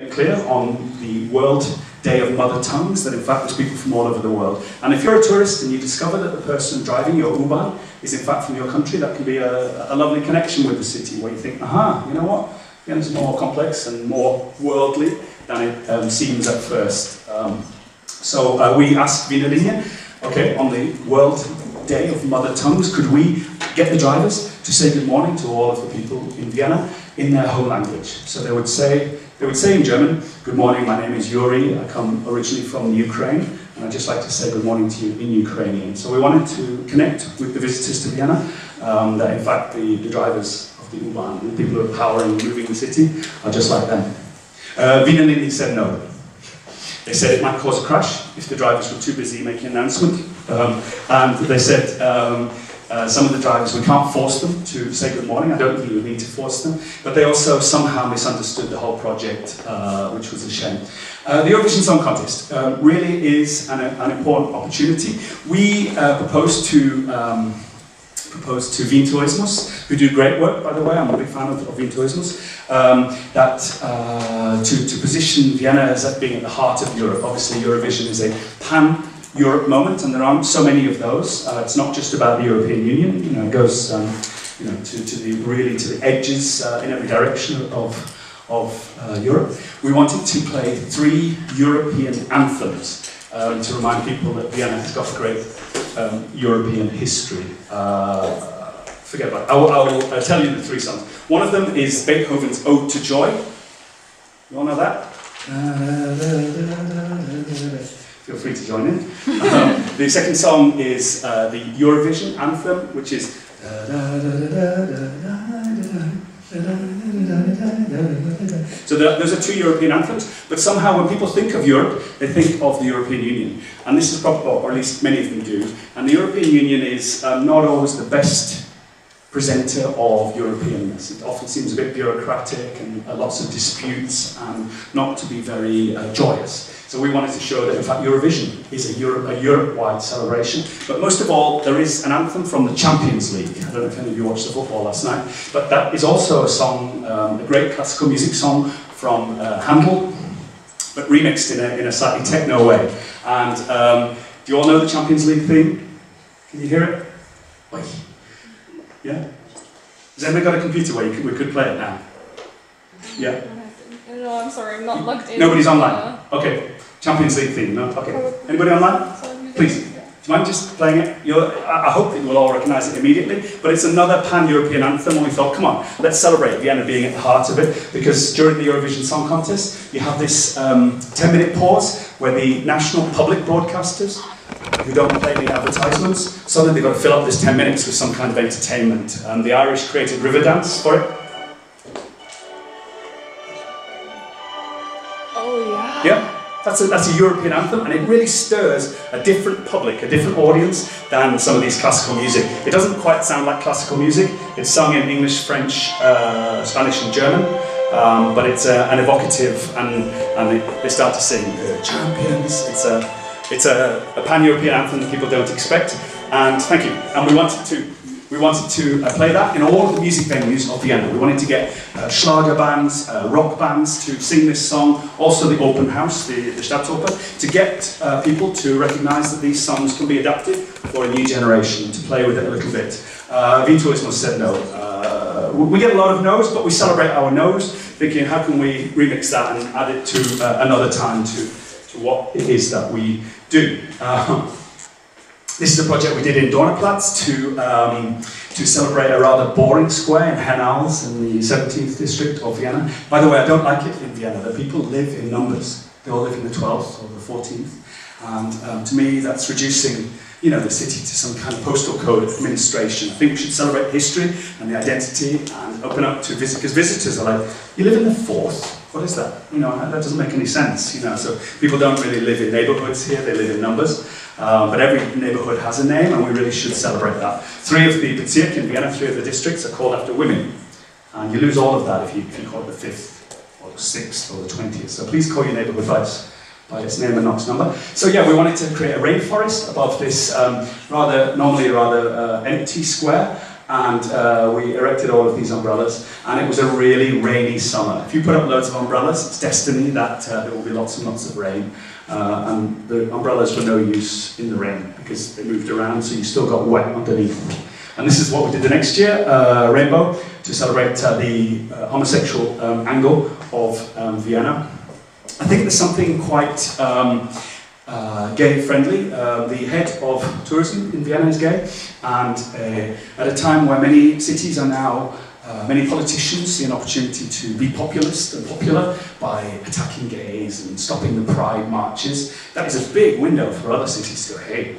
clear on the World Day of Mother Tongues that in fact there's people from all over the world. And if you're a tourist and you discover that the person driving your U-Bahn is in fact from your country, that can be a lovely connection with the city where you think, aha, you know what? Vienna's more complex and more worldly than it seems at first. So we asked Vienna Linie, okay, on the World Day of Mother Tongues, could we get the drivers to say good morning to all of the people in Vienna in their home language? So they would say in German, good morning, my name is Yuri, I come originally from the Ukraine, and I'd just like to say good morning to you in Ukrainian. So we wanted to connect with the visitors to Vienna, that in fact the drivers of the U-Bahn, the people who are powering and moving the city, are just like them. Vienna Linie said no. They said it might cause a crash if the drivers were too busy making an announcement. And they said, some of the drivers, we can't force them to say good morning. I don't think we need to force them. But they also somehow misunderstood the whole project, which was a shame. The Eurovision Song Contest really is an important opportunity. We proposed to Wien Tourismus, who do great work, by the way. I'm a big fan of Wien Tourismus. To position Vienna as being at the heart of Europe. Obviously, Eurovision is a pan-Europe moment, and there aren't so many of those. It's not just about the European Union. You know, it goes, to the edges in every direction of Europe. We wanted to play 3 European anthems to remind people that Vienna has got great European history. Forget about it. I'll tell you the 3 songs. One of them is Beethoven's Ode to Joy. You all know that? Feel free to join in. The second song is the Eurovision anthem, which is so those are 2 European anthems, but somehow when people think of Europe, they think of the European Union. And this is probably, or at least many of them do, and the European Union is not always the best presenter of Europeanness. It often seems a bit bureaucratic and lots of disputes and not to be very joyous. So we wanted to show that in fact Eurovision is a Europe-wide celebration. But most of all, there is an anthem from the Champions League. I don't know if any of you watched the football last night, but that is also a song, a great classical music song from Handel, but remixed in a slightly techno way. And do you all know the Champions League theme? Can you hear it? Oi. Yeah? Has anybody got a computer where we could play it now? Yeah? No, I'm sorry, I'm not logged in. Nobody's online? Okay. Champions League theme, no? Okay. Anybody online? Please. Do you mind just playing it? I hope that you will all recognise it immediately, but it's another pan-European anthem, and we thought, come on, let's celebrate Vienna being at the heart of it, because during the Eurovision Song Contest, you have this 10-minute pause where the national public broadcasters, who don't play the advertisements, suddenly they've got to fill up this 10 minutes with some kind of entertainment. The Irish created Riverdance for it. Oh yeah? Yeah, that's a European anthem, and it really stirs a different public, a different audience than some of these classical music. It doesn't quite sound like classical music. It's sung in English, French, Spanish and German, but it's an evocative, and they start to sing, champions. It's a pan-European anthem that people don't expect, and thank you. And we wanted to play that in all of the music venues of Vienna. We wanted to get Schlager bands, rock bands to sing this song, also the open house, the Staatsoper, to get people to recognise that these songs can be adapted for a new generation, to play with it a little bit. Wien Tourismus said no. We get a lot of no's, but we celebrate our no's, thinking how can we remix that and add it to another time to what it is that we do. This is a project we did in Dornaplatz to celebrate a rather boring square in Hennals in the 17th district of Vienna. By the way, I don't like it in Vienna. The people live in numbers. They all live in the 12th or the 14th. And to me, that's reducing the city to some kind of postal code administration. I think we should celebrate history and the identity and open up to visitors, because visitors are like, you live in the 4th? What is that? That doesn't make any sense, so people don't really live in neighbourhoods here, they live in numbers. But every neighbourhood has a name, and we really should celebrate that. 3 of the Bezirk in Vienna, 3 of the districts are called after women. And you lose all of that if you call it the 5th, or the 6th, or the 20th. So please call your neighbourhood by its name and not its number. So yeah, we wanted to create a rainforest above this normally rather empty square. and we erected all of these umbrellas, and it was a really rainy summer. If you put up loads of umbrellas, it's destiny that there will be lots and lots of rain. And the umbrellas were no use in the rain because they moved around, so you still got wet underneath. And this is what we did the next year, Rainbow, to celebrate the homosexual angle of Vienna. I think there's something quite gay-friendly. The head of tourism in Vienna is gay, and at a time where many cities are now, many politicians see an opportunity to be populist and popular by attacking gays and stopping the pride marches. That is a big window for other cities to go, hey,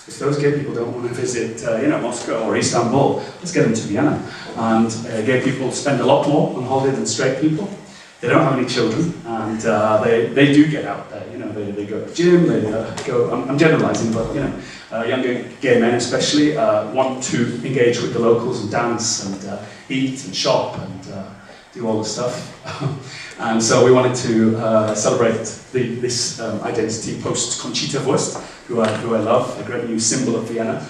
if those gay people don't want to visit Moscow or Istanbul, let's get them to Vienna. And gay people spend a lot more on holiday than straight people. They don't have any children, and they do get out there. They go to the gym. They go. I'm generalising, but younger gay men especially want to engage with the locals and dance and eat and shop and do all the stuff. And so we wanted to celebrate this identity post Conchita Wurst, who I love, a great new symbol of Vienna.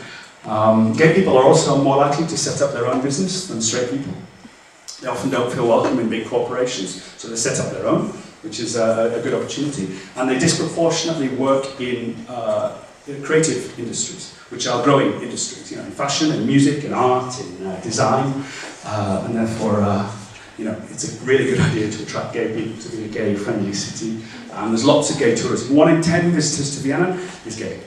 Gay people are also more likely to set up their own business than straight people. They often don't feel welcome in big corporations, so they set up their own, which is a good opportunity. And they disproportionately work in creative industries, which are growing industries, in fashion and music and art, in design, and therefore, it's a really good idea to attract gay people to be a gay-friendly city. And there's lots of gay tourism. 1 in 10 visitors to Vienna is gay.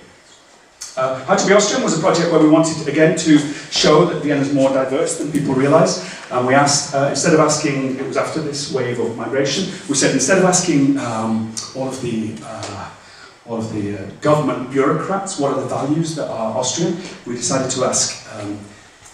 How to be Austrian was a project where we wanted, again, to show that Vienna is more diverse than people realise. And we asked, instead of asking, it was after this wave of migration, we said instead of asking all of the government bureaucrats what are the values that are Austrian, we decided to ask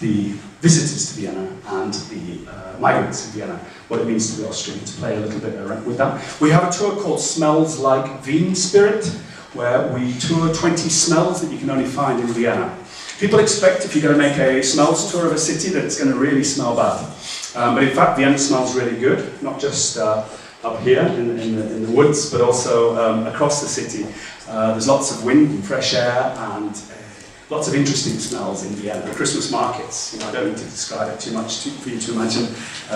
the visitors to Vienna and the migrants to Vienna what it means to be Austrian, to play a little bit around with that. We have a tour called Smells Like Wien Spirit, where we tour 20 smells that you can only find in Vienna. People expect if you're going to make a smells tour of a city that it's going to really smell bad. But in fact, Vienna smells really good, not just up here in the woods, but also across the city. There's lots of wind and fresh air and lots of interesting smells in Vienna. The Christmas markets, I don't need to describe it too much for you to imagine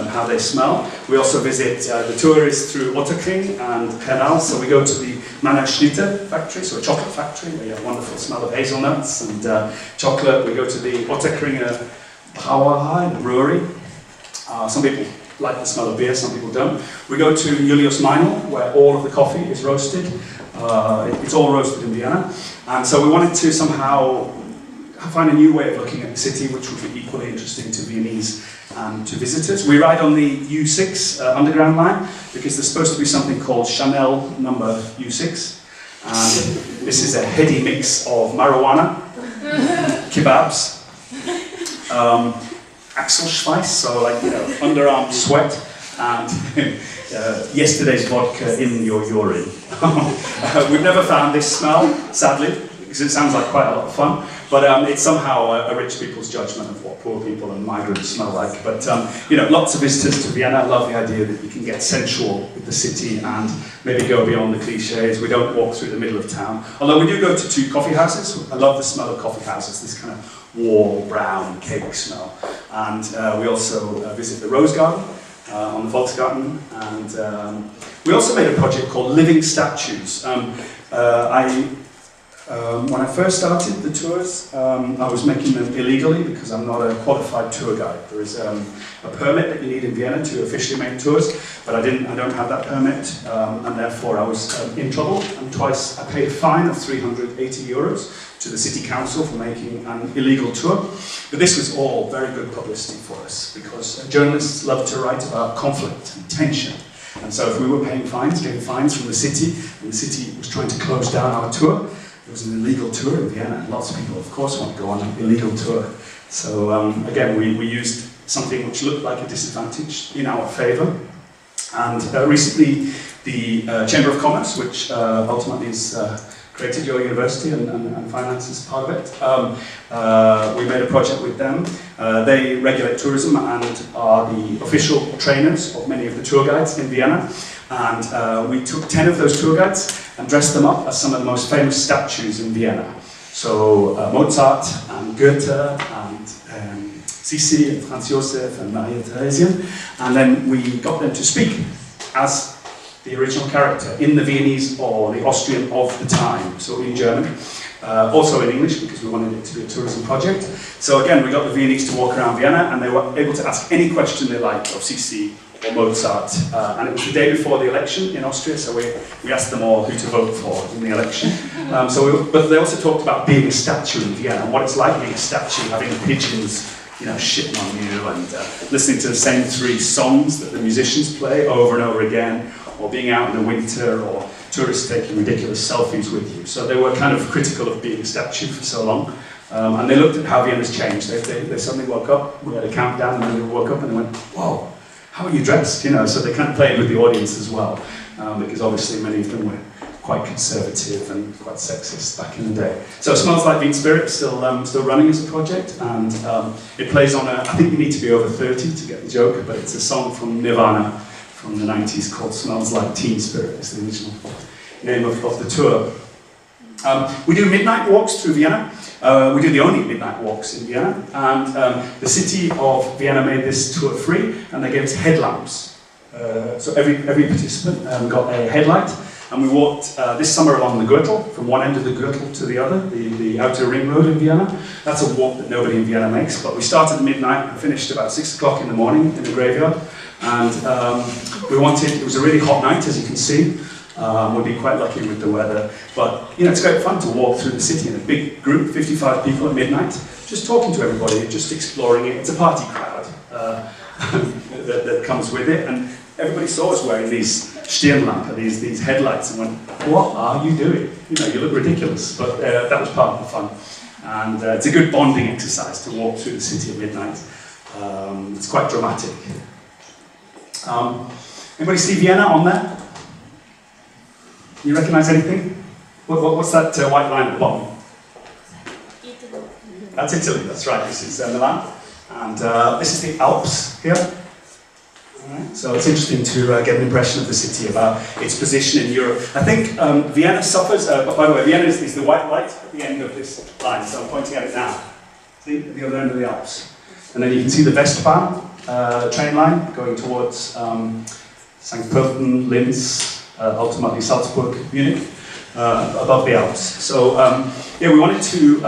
how they smell. We also visit, the tour is through Otterkring and Hernal, so we go to the Manna Schnitte factory, so a chocolate factory, where you have a wonderful smell of hazelnuts and chocolate. We go to the Otterkringer Brauerei, the brewery. Some people like the smell of beer, some people don't. We go to Julius Meinl, where all of the coffee is roasted. It's all roasted in Vienna. And so we wanted to somehow find a new way of looking at the city, which would be equally interesting to Viennese and to visitors. We ride on the U6 underground line, because there's supposed to be something called Chanel number U6. And this is a heady mix of marijuana, kebabs, Achselschweiß, so underarm sweat, and yesterday's vodka in your urine. We've never found this smell, sadly, because it sounds like quite a lot of fun, but it's somehow a rich people's judgment of what poor people and migrants smell like. But lots of visitors to Vienna. I love the idea that you can get sensual with the city and maybe go beyond the cliches. We don't walk through the middle of town, although we do go to 2 coffee houses. I love the smell of coffee houses, this kind of warm, brown, cake smell. And we also visit the Rose Garden on the Volksgarten, and we also made a project called Living Statues. When I first started the tours, I was making them illegally because I'm not a qualified tour guide. There is a permit that you need in Vienna to officially make tours, but I don't have that permit, and therefore I was in trouble. And twice I paid a fine of 380 euros to the city council for making an illegal tour. But this was all very good publicity for us, because journalists love to write about conflict and tension. And so if we were paying fines, getting fines from the city, and the city was trying to close down our tour, it was an illegal tour in Vienna, and lots of people, of course, want to go on an illegal tour. So again, we used something which looked like a disadvantage in our favour. And recently, the Chamber of Commerce, which ultimately is created your university and finances part of it. We made a project with them. They regulate tourism and are the official trainers of many of the tour guides in Vienna. And we took 10 of those tour guides and dressed them up as some of the most famous statues in Vienna. So Mozart and Goethe and Sissi and Franz Josef and Maria Theresia, and then we got them to speak as the original character in the Viennese or the Austrian of the time, so in German, also in English because we wanted it to be a tourism project. So again, we got the Viennese to walk around Vienna and they were able to ask any question they liked of Sissi or Mozart, and it was the day before the election in Austria, so we asked them all who to vote for in the election. But they also talked about being a statue in Vienna and what it's like being a statue, having pigeons, you know, shitting on you and listening to the same 3 songs that the musicians play over and over again, or being out in the winter, or tourists taking ridiculous selfies with you. So they were kind of critical of being a statue for so long. And they looked at how Vienna's changed. They suddenly woke up, we had a countdown, and then they woke up and they went, whoa, how are you dressed? You know, so they kind of played with the audience as well, because obviously many of them were quite conservative and quite sexist back in the day. So Smells Like Teen Spirit is still running as a project, and it plays on I think you need to be over 30 to get the joke, but it's a song from Nirvana from the 90s called Smells Like Teen Spirit, is the original name of the tour. We do midnight walks through Vienna. We do the only midnight walks in Vienna, and the city of Vienna made this tour free, and they gave us headlamps. So every participant got a headlight, and we walked this summer along the Gürtel, from one end of the Gürtel to the other, the outer ring road in Vienna. That's a walk that nobody in Vienna makes, but we started at midnight and finished about 6 o'clock in the morning in the graveyard, and it was a really hot night, as you can see. We'll be quite lucky with the weather, but you know, it's great fun to walk through the city in a big group, 55 people at midnight, just talking to everybody, just exploring it. It's a party crowd that comes with it, and everybody saw us wearing these Stirnlampe, these headlights, and went, what are you doing? You know, you look ridiculous, but that was part of the fun. And it's a good bonding exercise to walk through the city at midnight. It's quite dramatic. Anybody see Vienna on there? You recognise anything? What's that white line at the bottom? Italy. That's Italy, that's right. This is Milan. And this is the Alps here. Right. So it's interesting to get an impression of the city, about its position in Europe. I think Vienna suffers, but by the way, Vienna is the white light at the end of this line, so I'm pointing at it now. See, at the other end of the Alps. And then you can see the Westbahn train line going towards St. Pölten, Linz, ultimately Salzburg, Munich, above the Alps. So yeah, we wanted to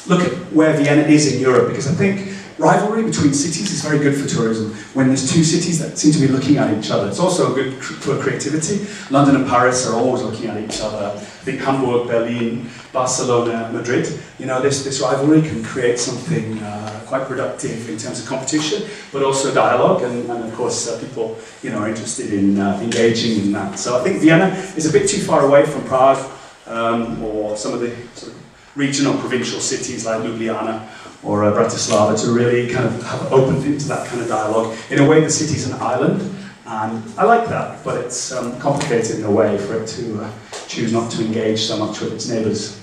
look at where Vienna is in Europe, because I think rivalry between cities is very good for tourism. When there's 2 cities that seem to be looking at each other, it's also good for creativity. London and Paris are always looking at each other. I think Hamburg, Berlin, Barcelona, Madrid, you know, this rivalry can create something quite productive in terms of competition, but also dialogue, and of course people, you know, are interested in engaging in that. So I think Vienna is a bit too far away from Prague or some of the sort of regional provincial cities like Ljubljana or Bratislava to really kind of have opened into that kind of dialogue. In a way, the city's an island, and I like that, but it's complicated in a way for it to choose not to engage so much with its neighbours.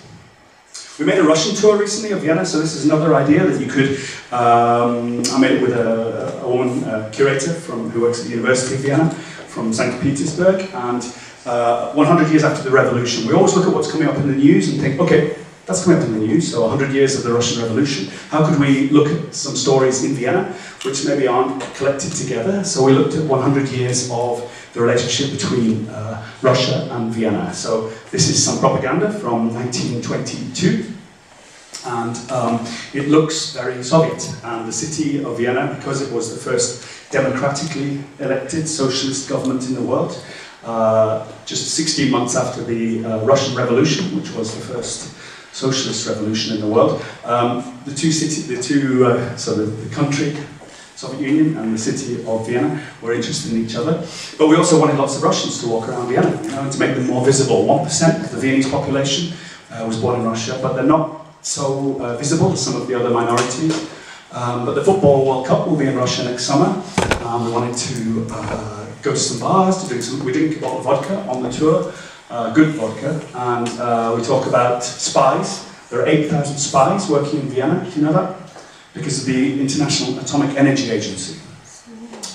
We made a Russian tour recently of Vienna, so this is another idea that you could, I made it with a woman curator who works at the University of Vienna, from St. Petersburg, and 100 years after the revolution, we always look at what's coming up in the news and think, okay, that's coming up in the news, so 100 years of the Russian Revolution. How could we look at some stories in Vienna, which maybe aren't collected together? So we looked at 100 years of the relationship between Russia and Vienna. So this is some propaganda from 1922, and it looks very Soviet. And the city of Vienna, because it was the first democratically elected socialist government in the world, just 16 months after the Russian Revolution, which was the first socialist revolution in the world. The country, Soviet Union, and the city of Vienna were interested in each other. But we also wanted lots of Russians to walk around Vienna, you know, and to make them more visible. 1% of the Viennese population was born in Russia, but they're not so visible as some of the other minorities. But the Football World Cup will be in Russia next summer. We wanted to go to some bars, we drink a bottle of vodka on the tour. Good vodka, and we talk about spies. There are 8,000 spies working in Vienna, do you know that? Because of the International Atomic Energy Agency.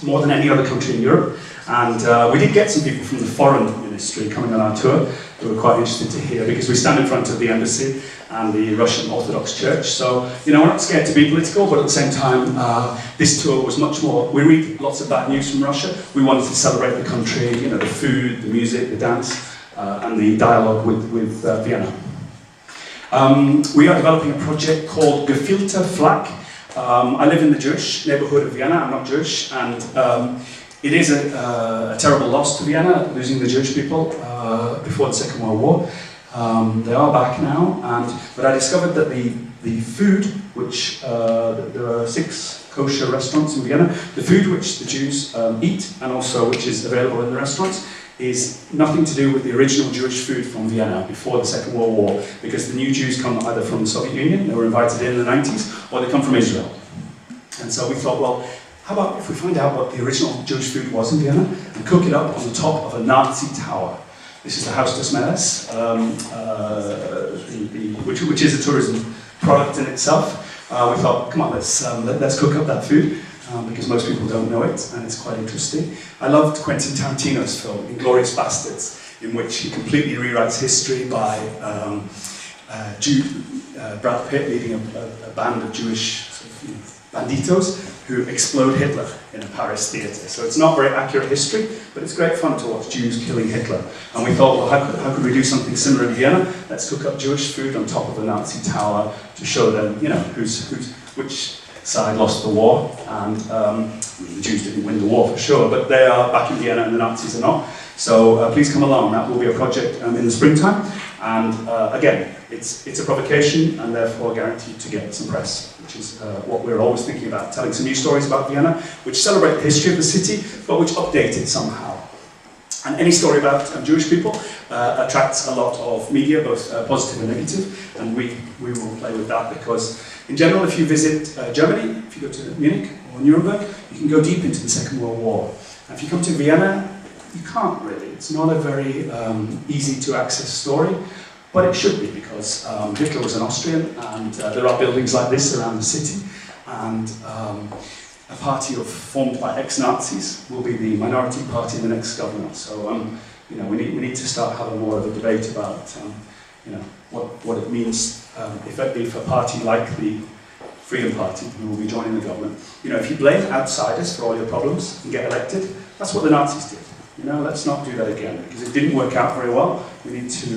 More than any other country in Europe. And we did get some people from the foreign ministry coming on our tour. who are quite interested to hear, because we stand in front of the embassy and the Russian Orthodox Church. So, you know, we're not scared to be political, but at the same time, this tour was much more, we read lots of bad news from Russia. We wanted to celebrate the country, you know, the food, the music, the dance, and the dialogue with Vienna. We are developing a project called Gefühlte Flak. I live in the Jewish neighborhood of Vienna. I'm not Jewish, and it is a terrible loss to Vienna, losing the Jewish people before the Second World War. They are back now, but I discovered that the food, which there are 6 kosher restaurants in Vienna, the food which the Jews eat, and also which is available in the restaurants, is nothing to do with the original Jewish food from Vienna before the Second World War, because the new Jews come either from the Soviet Union, they were invited in the 90s, or they come from Israel. And so we thought, well, how about if we find out what the original Jewish food was in Vienna and cook it up on the top of a Nazi tower? This is the Haus des Meeres, which is a tourism product in itself. We thought, come on, let's cook up that food, because most people don't know it, and it's quite interesting. I loved Quentin Tarantino's film, Inglourious Basterds, in which he completely rewrites history by Brad Pitt leading a band of Jewish banditos who explode Hitler in a Paris theatre. So it's not very accurate history, but it's great fun to watch Jews killing Hitler. And we thought, well, how could we do something similar in Vienna? Let's cook up Jewish food on top of a Nazi tower to show them, you know, which side lost the war. And the Jews didn't win the war for sure, but they are back in Vienna and the Nazis are not. So please come along. That will be a project in the springtime. And again, it's a provocation and therefore guaranteed to get some press, which is what we're always thinking about, telling some new stories about Vienna, which celebrate the history of the city, but which update it somehow. And any story about Jewish people attracts a lot of media, both positive and negative, and we will play with that, because in general, if you visit Germany, if you go to Munich or Nuremberg, you can go deep into the Second World War. And if you come to Vienna, you can't really. It's not a very easy to access story, but it should be, because Hitler was an Austrian, and there are buildings like this around the city, and a party formed by ex-Nazis will be the minority party in the next government. So you know, we need to start having more of a debate about you know, what it means if a party like the Freedom Party, who will be joining the government, you know, if you blame outsiders for all your problems and get elected, that's what the Nazis did. You know, let's not do that again, because it didn't work out very well. We need to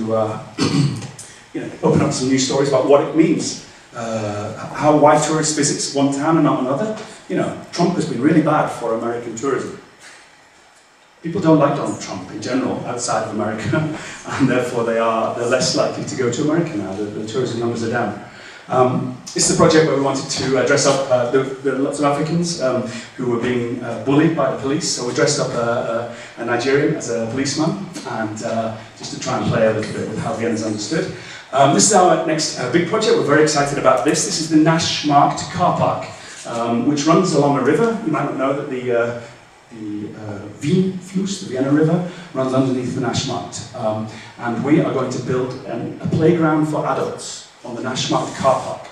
you know, open up some new stories about what it means, why tourists visit one town and not another. You know, Trump has been really bad for American tourism. People don't like Donald Trump in general outside of America, and therefore they're less likely to go to America now. The tourism numbers are down. This is a project where we wanted to dress up, there are lots of Africans who were being bullied by the police, so we dressed up a Nigerian as a policeman, and just to try and play a little bit with how Vienna is understood. This is our next big project. We're very excited about this. This is the Naschmarkt car park, which runs along a river. You might not know that the Wien-Fluss, the Vienna River, runs underneath the Naschmarkt. And we are going to build a playground for adults on the Naschmarkt car park.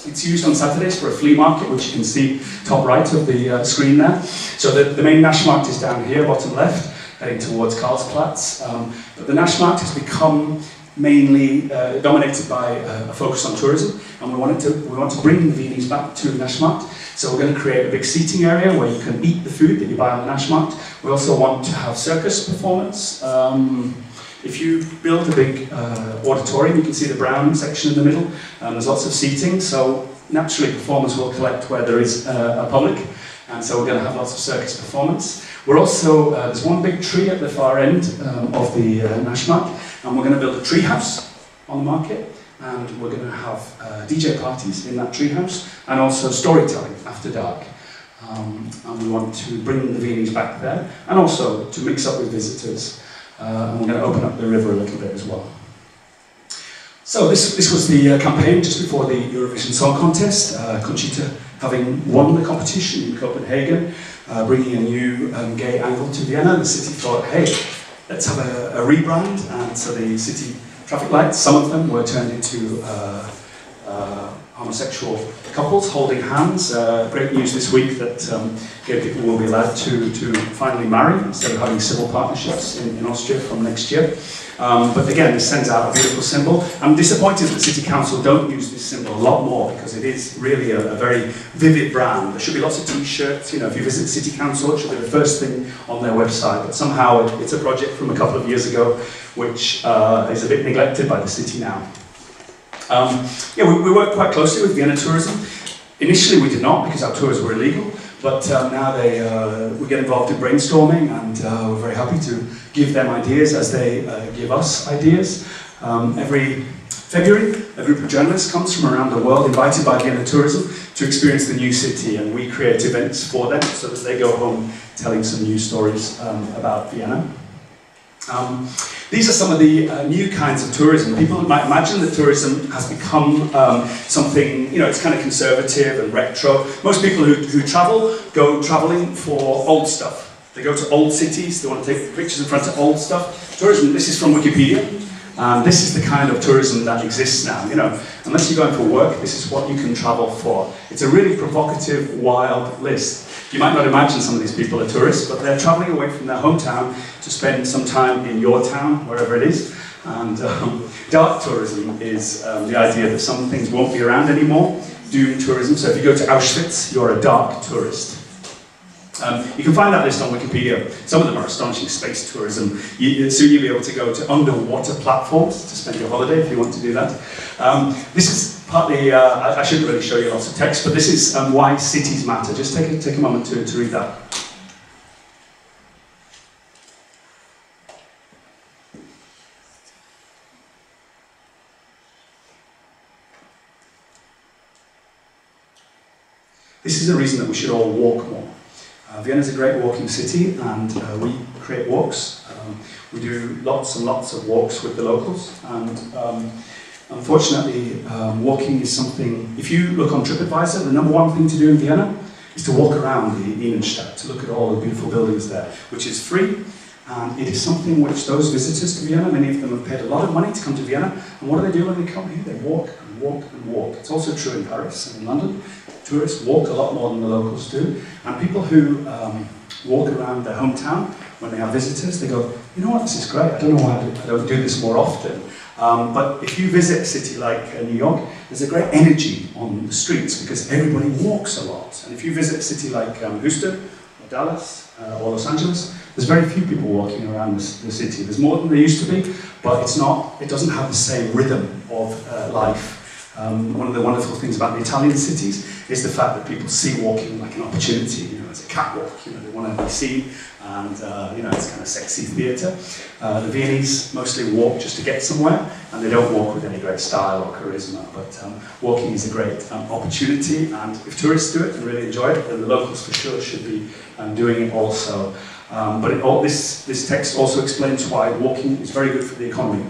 It's used on Saturdays for a flea market, which you can see top right of the screen there. So the main Naschmarkt is down here, bottom left, heading towards Karlsplatz. But the Naschmarkt has become mainly dominated by a focus on tourism, and we want to bring the Viennese back to the Naschmarkt. So we're going to create a big seating area where you can eat the food that you buy on the Naschmarkt. We also want to have circus performance. If you build a big auditorium, you can see the brown section in the middle, and there's lots of seating, so naturally performers will collect where there is a public, and so we're going to have lots of circus performance. We're also, there's one big tree at the far end of the Naschmarkt, and we're going to build a tree house on the market, and we're going to have DJ parties in that tree house, and also storytelling after dark. And we want to bring the Viennese back there, and also to mix up with visitors. And we're going to open up the river a little bit as well. So this was the campaign just before the Eurovision Song Contest. Conchita having won the competition in Copenhagen, bringing a new gay angle to Vienna. The city thought, hey, let's have a rebrand, and so the city traffic lights, some of them were turned into homosexual couples holding hands. Great news this week that gay people will be allowed to finally marry instead of having civil partnerships in Austria from next year. But again, this sends out a beautiful symbol. I'm disappointed that City Council don't use this symbol a lot more because it is really a very vivid brand. There should be lots of t-shirts. You know, if you visit City Council, it should be the first thing on their website. But somehow it's a project from a couple of years ago which is a bit neglected by the city now. Yeah, we work quite closely with Vienna Tourism. Initially we did not because our tours were illegal, but now we get involved in brainstorming, and we're very happy to give them ideas as they give us ideas. Every February, a group of journalists comes from around the world, invited by Vienna Tourism, to experience the new city, and we create events for them so that they go home telling some new stories about Vienna. These are some of the new kinds of tourism. People might imagine that tourism has become something, you know, it's kind of conservative and retro. Most people who travel go traveling for old stuff. They go to old cities, they want to take pictures in front of old stuff. Tourism, this is from Wikipedia. This is the kind of tourism that exists now. You know, unless you're going for work, this is what you can travel for. It's a really provocative, wild list. You might not imagine some of these people are tourists, but they're traveling away from their hometown to spend some time in your town, wherever it is. And dark tourism is the idea that some things won't be around anymore. Doom tourism, so if you go to Auschwitz, you're a dark tourist. You can find that list on Wikipedia. Some of them are astonishing. Space tourism. Soon you'll be able to go to underwater platforms to spend your holiday if you want to do that. This is partly, I shouldn't really show you lots of text, but this is why cities matter. Just take a moment to read that. This is a reason that we should all walk more. Vienna is a great walking city, and we create walks. We do lots and lots of walks with the locals, and unfortunately, walking is something, if you look on TripAdvisor, the #1 thing to do in Vienna is to walk around the Innenstadt, to look at all the beautiful buildings there, which is free, and it is something which those visitors to Vienna, many of them have paid a lot of money to come to Vienna, and what do when they come here? They walk and walk and walk. It's also true in Paris and in London. Tourists walk a lot more than the locals do, and people who walk around their hometown when they have visitors, they go, you know what, this is great, I don't know why I don't do this more often. But if you visit a city like New York, there's a great energy on the streets because everybody walks a lot. And if you visit a city like Houston, or Dallas, or Los Angeles, there's very few people walking around the city. There's more than there used to be, but it doesn't have the same rhythm of life. One of the wonderful things about the Italian cities is the fact that people see walking like an opportunity, you know, as a catwalk, you know, they want to be seen, and you know, it's kind of sexy theatre. The Viennese mostly walk just to get somewhere, and they don't walk with any great style or charisma, but walking is a great opportunity, and if tourists do it and really enjoy it, then the locals for sure should be doing it also. But this text also explains why walking is very good for the economy,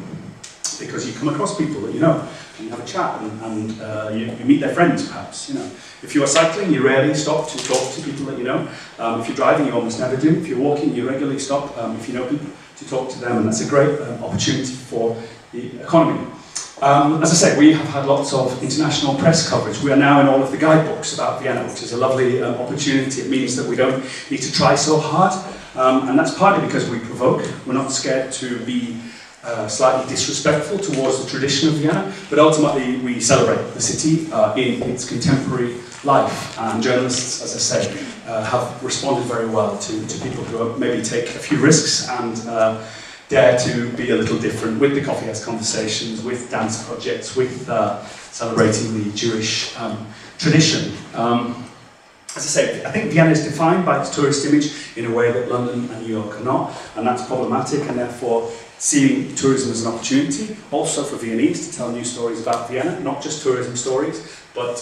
because you come across people that you know, and you have a chat, and you meet their friends, perhaps. You know, if you are cycling, you rarely stop to talk to people that you know. If you're driving, you almost never do. If you're walking, you regularly stop. If you know people, to talk to them, and that's a great opportunity for the economy. As I say, we have had lots of international press coverage. We are now in all of the guidebooks about Vienna, which is a lovely opportunity. It means that we don't need to try so hard, and that's partly because we provoke. We're not scared to be slightly disrespectful towards the tradition of Vienna, but ultimately we celebrate the city in its contemporary life. And journalists, as I say, have responded very well to people who maybe take a few risks and dare to be a little different with the coffee house conversations, with dance projects, with celebrating the Jewish tradition. As I say, I think Vienna is defined by its tourist image in a way that London and New York are not, and that's problematic, and therefore seeing tourism as an opportunity, also for Viennese to tell new stories about Vienna, not just tourism stories, but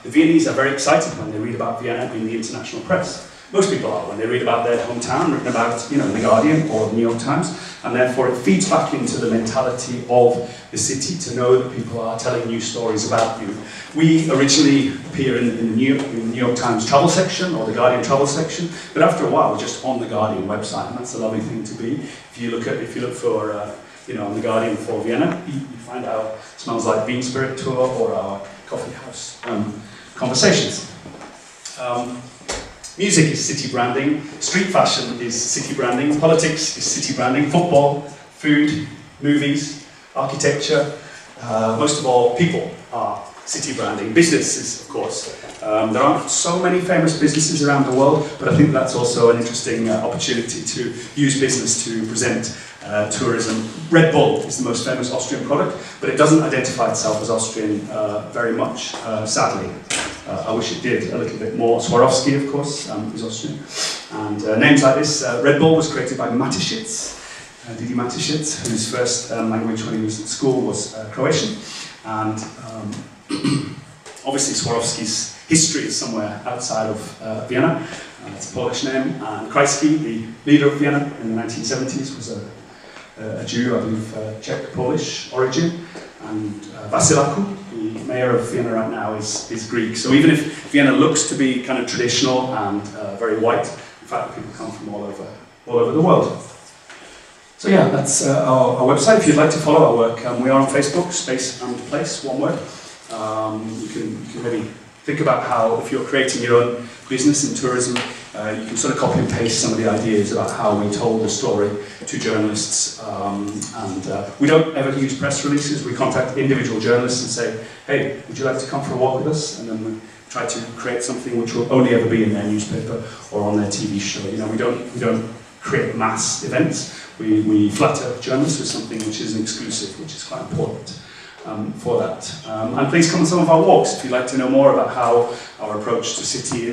the Viennese are very excited when they read about Vienna in the international press. Most people are, when they read about their hometown, written about, you know, in The Guardian or the New York Times, and therefore it feeds back into the mentality of the city to know that people are telling new stories about you. We originally appear in the New York Times travel section or the Guardian travel section, but after a while we're just on the Guardian website, and that's a lovely thing to be. If you look for, you know, on the Guardian for Vienna, you find our Smells Like Bean Spirit tour or our coffee house conversations. Music is city branding, street fashion is city branding, politics is city branding, football, food, movies, architecture, most of all, people are city branding. Businesses, of course. There aren't so many famous businesses around the world, but I think that's also an interesting opportunity to use business to present tourism. Red Bull is the most famous Austrian product, but it doesn't identify itself as Austrian very much, sadly. I wish it did a little bit more. Swarovski, of course, is Austrian. And names like this, Red Bull was created by Mateschitz, Didi Mateschitz, whose first language when he was at school was Croatian. And obviously Swarovski's history is somewhere outside of Vienna. It's a Polish name. And Kreisky, the leader of Vienna in the 1970s, was a Jew, I believe, Czech-Polish origin. And Vasilaku, the mayor of Vienna right now, is Greek. So even if Vienna looks to be kind of traditional and very white, in fact, people come from all over the world. So yeah, that's our website. If you'd like to follow our work, we are on Facebook, Space and Place, one word. You can maybe think about how, if you're creating your own business in tourism, you can sort of copy and paste some of the ideas about how we told the story to journalists. We don't ever use press releases. We contact individual journalists and say, hey, would you like to come for a walk with us? And then we try to create something which will only ever be in their newspaper or on their TV show. You know, we don't create mass events. We flatter journalists with something which is exclusive, which is quite important. For that. And please come on some of our walks if you'd like to know more about how our approach to the city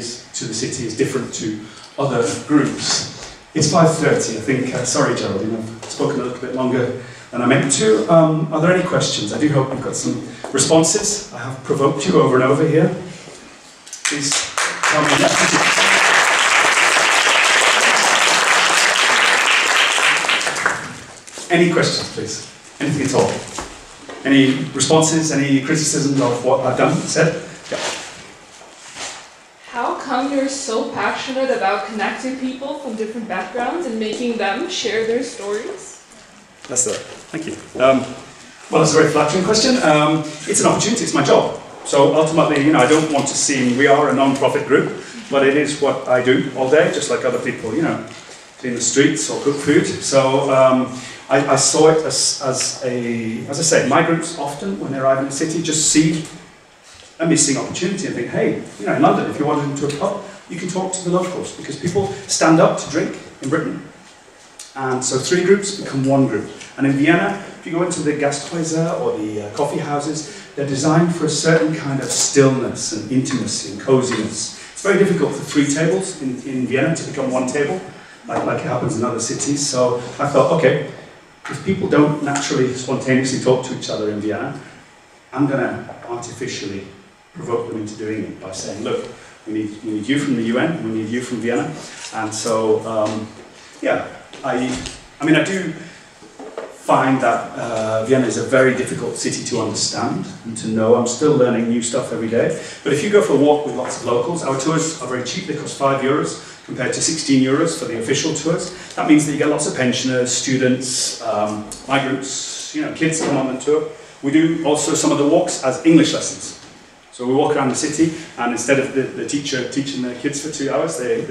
is different to other groups. It's 5:30, I think. Sorry, Geraldine, I've spoken a little bit longer than I meant to. Are there any questions? I do hope you've got some responses. I have provoked you over and over here. Please tell me. Any questions, please? Anything at all? Any responses, any criticisms of what I've done, said? Yeah. How come you're so passionate about connecting people from different backgrounds and making them share their stories? Thank you. Well, that's a very flattering question. It's an opportunity, it's my job. So ultimately, you know, I don't want to seem, we are a non-profit group, but it is what I do all day, just like other people, you know, clean the streets or cook food. So I saw it as I say, migrants often, when they arrive in a city, just see a missing opportunity and think, hey, you know, in London, if you wander into a pub, you can talk to the locals, because people stand up to drink in Britain. And so 3 groups become 1 group. And in Vienna, if you go into the Gasthäuser or the coffee houses, they're designed for a certain kind of stillness and intimacy and coziness. It's very difficult for 3 tables in Vienna to become 1 table, like it happens in other cities. So I thought, okay, if people don't naturally, spontaneously talk to each other in Vienna, I'm going to artificially provoke them into doing it by saying, look, we need you from the UN, we need you from Vienna. And so, yeah, I mean, I do find that Vienna is a very difficult city to understand and to know. I'm still learning new stuff every day. But if you go for a walk with lots of locals, our tours are very cheap. They cost €5 compared to 16 euros for the official tours. That means that you get lots of pensioners, students, migrants, you know, kids come on the tour. We do also some of the walks as English lessons. So we walk around the city, and instead of the teacher teaching the kids for 2 hours, they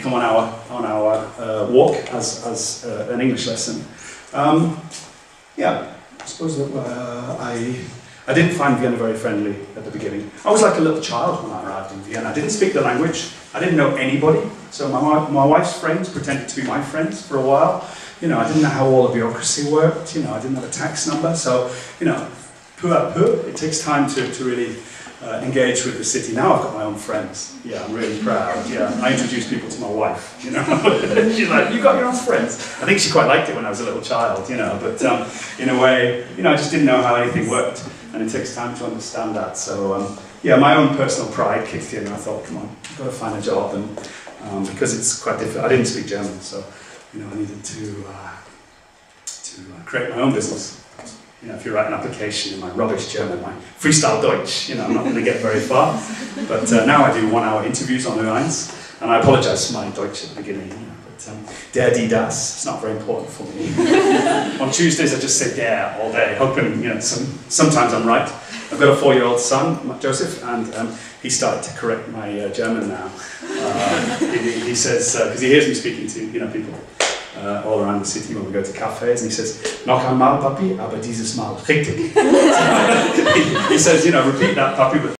come on our walk as an English lesson. Yeah, I suppose that I didn't find Vienna very friendly at the beginning. I was like a little child when I arrived in Vienna. I didn't speak the language. I didn't know anybody. So my wife's friends pretended to be my friends for a while. You know, I didn't know how all the bureaucracy worked. You know, I didn't have a tax number. So, you know, peu à peu, it takes time to really engage with the city. Now I've got my own friends. Yeah, I'm really proud. Yeah, I introduced people to my wife, you know. She's like, you got your own friends. I think she quite liked it when I was a little child, you know, but in a way, you know, I just didn't know how anything worked, and it takes time to understand that. So, yeah, my own personal pride kicked in, and I thought, come on, I've got to find a job, and because it's quite difficult. I didn't speak German, so, you know, I needed to create my own business. You know, if you write an application in my rubbish German, my freestyle Deutsch, you know, I'm not going to get very far. But now I do 1-hour interviews on the lines, and I apologise for my Deutsch at the beginning. You know, Der, die, das, it's not very important for me. On Tuesdays I just say der all day, hoping, you know, sometimes I'm right. I've got a 4-year-old son, Joseph, and he started to correct my German now. He says, because he hears me speaking to, you know, people all around the city when we go to cafes, and he says, "Noch einmal, Papi, aber dieses Mal richtig." He says, you know, repeat that, Papi, but